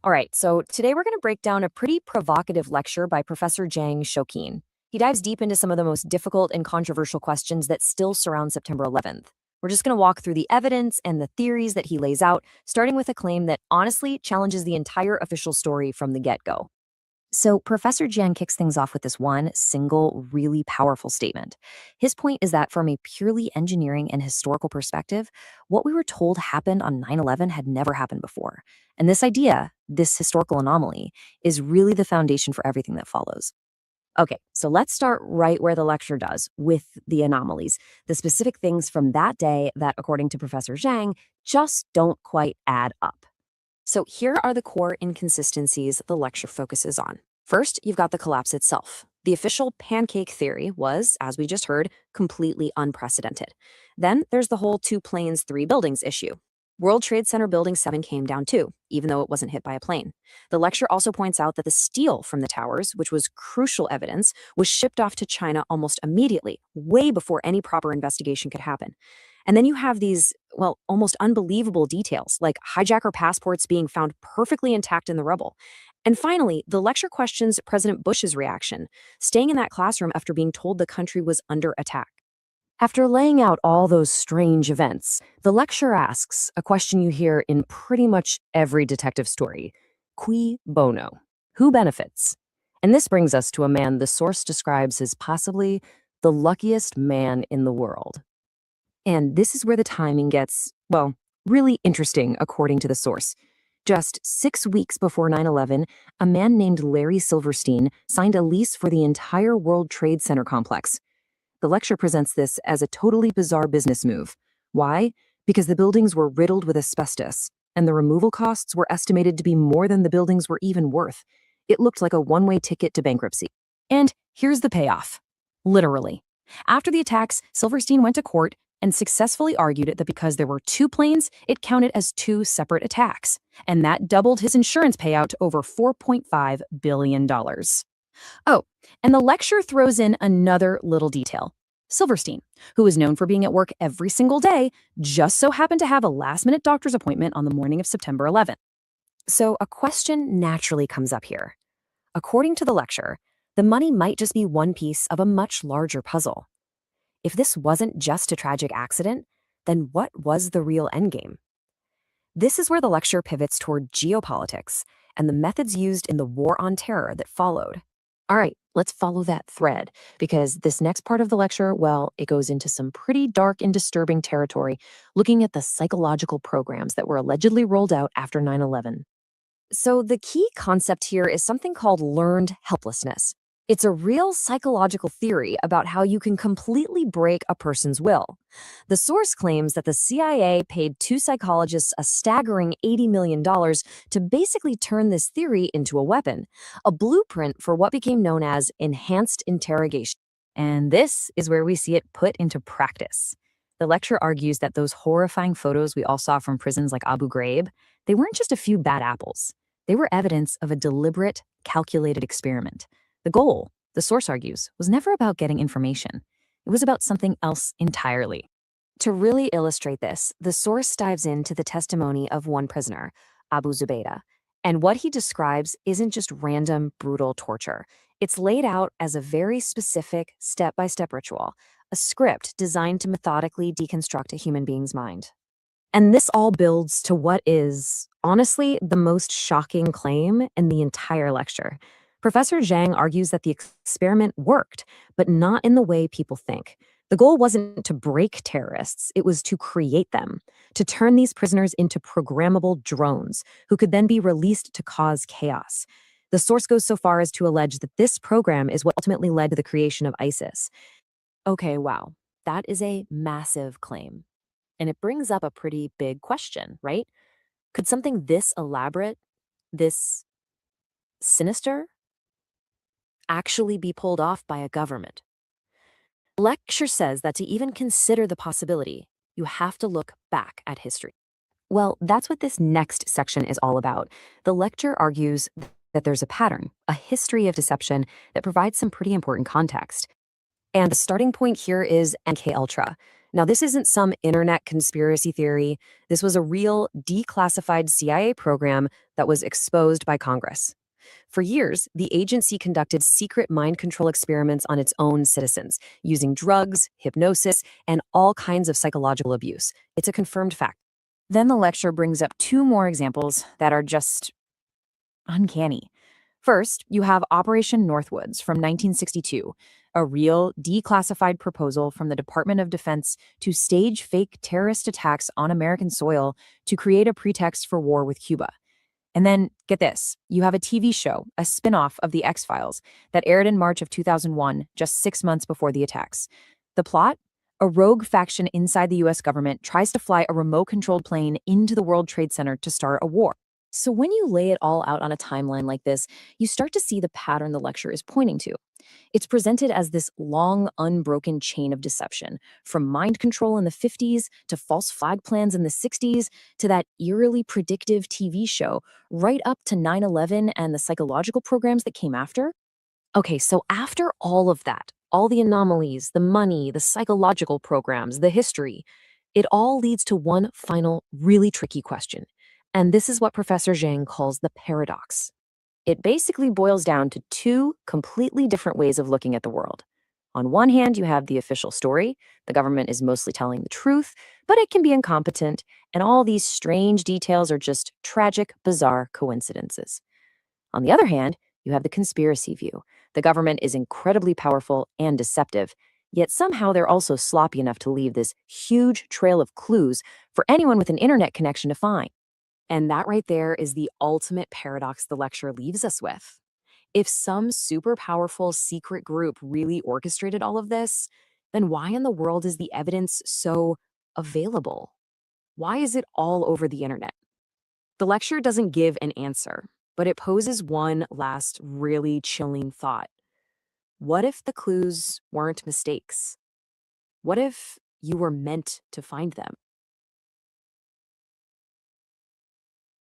All right, so today we're going to break down a pretty provocative lecture by Professor Jang Shokin. He dives deep into some of the most difficult and controversial questions that still surround September 11th. We're just going to walk through the evidence and the theories that he lays out, starting with a claim that honestly challenges the entire official story from the get-go. So, Professor Jiang kicks things off with this one single, really powerful statement. His point is that from a purely engineering and historical perspective, what we were told happened on 9/11 had never happened before. And this idea, this historical anomaly, is really the foundation for everything that follows. Okay, so let's start right where the lecture does, with the anomalies, the specific things from that day that, according to Professor Zhang, just don't quite add up. So here are the core inconsistencies the lecture focuses on. First, you've got the collapse itself. The official pancake theory was, as we just heard, completely unprecedented. Then there's the whole two planes, three buildings issue. World Trade Center Building 7 came down too, even though it wasn't hit by a plane. The lecture also points out that the steel from the towers, which was crucial evidence, was shipped off to China almost immediately, way before any proper investigation could happen. And then you have these, well, almost unbelievable details, like hijacker passports being found perfectly intact in the rubble. And finally, the lecture questions President Bush's reaction, staying in that classroom after being told the country was under attack. After laying out all those strange events, the lecture asks a question you hear in pretty much every detective story: cui bono? Who benefits? And this brings us to a man the source describes as possibly the luckiest man in the world. And this is where the timing gets, well, really interesting, according to the source. Just 6 weeks before 9/11, a man named Larry Silverstein signed a lease for the entire World Trade Center complex. The lecture presents this as a totally bizarre business move. Why? Because the buildings were riddled with asbestos, and the removal costs were estimated to be more than the buildings were even worth. It looked like a one-way ticket to bankruptcy. And here's the payoff. Literally. After the attacks, Silverstein went to court and successfully argued that because there were two planes, it counted as two separate attacks. And that doubled his insurance payout to over $4.5 billion. Oh, and the lecture throws in another little detail. Silverstein, who is known for being at work every single day, just so happened to have a last-minute doctor's appointment on the morning of September 11th. So a question naturally comes up here. According to the lecture, the money might just be one piece of a much larger puzzle. If this wasn't just a tragic accident, then what was the real endgame? This is where the lecture pivots toward geopolitics and the methods used in the war on terror that followed. All right, let's follow that thread, because this next part of the lecture, well, it goes into some pretty dark and disturbing territory, looking at the psychological programs that were allegedly rolled out after 9/11. So the key concept here is something called learned helplessness. It's a real psychological theory about how you can completely break a person's will. The source claims that the CIA paid two psychologists a staggering $80 million to basically turn this theory into a weapon, a blueprint for what became known as enhanced interrogation. And this is where we see it put into practice. The lecture argues that those horrifying photos we all saw from prisons like Abu Ghraib, they weren't just a few bad apples. They were evidence of a deliberate, calculated experiment. The goal, the source argues, was never about getting information. It was about something else entirely. To really illustrate this, the source dives into the testimony of one prisoner, Abu Zubaydah. And what he describes isn't just random, brutal torture. It's laid out as a very specific, step-by-step ritual, a script designed to methodically deconstruct a human being's mind. And this all builds to what is, honestly, the most shocking claim in the entire lecture. Professor Zhang argues that the experiment worked, but not in the way people think. The goal wasn't to break terrorists, it was to create them, to turn these prisoners into programmable drones who could then be released to cause chaos. The source goes so far as to allege that this program is what ultimately led to the creation of ISIS. Okay, wow, that is a massive claim. And it brings up a pretty big question, right? Could something this elaborate, this sinister, actually be pulled off by a government? The lecture says that to even consider the possibility, you have to look back at history. Well, that's what this next section is all about. The lecture argues that there's a pattern, a history of deception that provides some pretty important context. And the starting point here is MK Ultra. Now, this isn't some internet conspiracy theory. This was a real declassified CIA program that was exposed by Congress. For years, the agency conducted secret mind control experiments on its own citizens, using drugs, hypnosis, and all kinds of psychological abuse. It's a confirmed fact. Then the lecture brings up two more examples that are just uncanny. First, you have Operation Northwoods from 1962, a real declassified proposal from the Department of Defense to stage fake terrorist attacks on American soil to create a pretext for war with Cuba. And then, get this, you have a TV show, a spin-off of The X-Files, that aired in March of 2001, just 6 months before the attacks. The plot? A rogue faction inside the US government tries to fly a remote-controlled plane into the World Trade Center to start a war. So when you lay it all out on a timeline like this, you start to see the pattern the lecture is pointing to. It's presented as this long, unbroken chain of deception, from mind control in the 50s to false flag plans in the 60s to that eerily predictive TV show, right up to 9/11 and the psychological programs that came after. Okay, so after all of that, all the anomalies, the money, the psychological programs, the history, it all leads to one final, really tricky question. And this is what Professor Zhang calls the paradox. It basically boils down to two completely different ways of looking at the world. On one hand, you have the official story. The government is mostly telling the truth, but it can be incompetent, and all these strange details are just tragic, bizarre coincidences. On the other hand, you have the conspiracy view. The government is incredibly powerful and deceptive, yet somehow they're also sloppy enough to leave this huge trail of clues for anyone with an internet connection to find. And that right there is the ultimate paradox the lecture leaves us with. If some super powerful secret group really orchestrated all of this, then why in the world is the evidence so available? Why is it all over the internet? The lecture doesn't give an answer, but it poses one last really chilling thought. What if the clues weren't mistakes? What if you were meant to find them?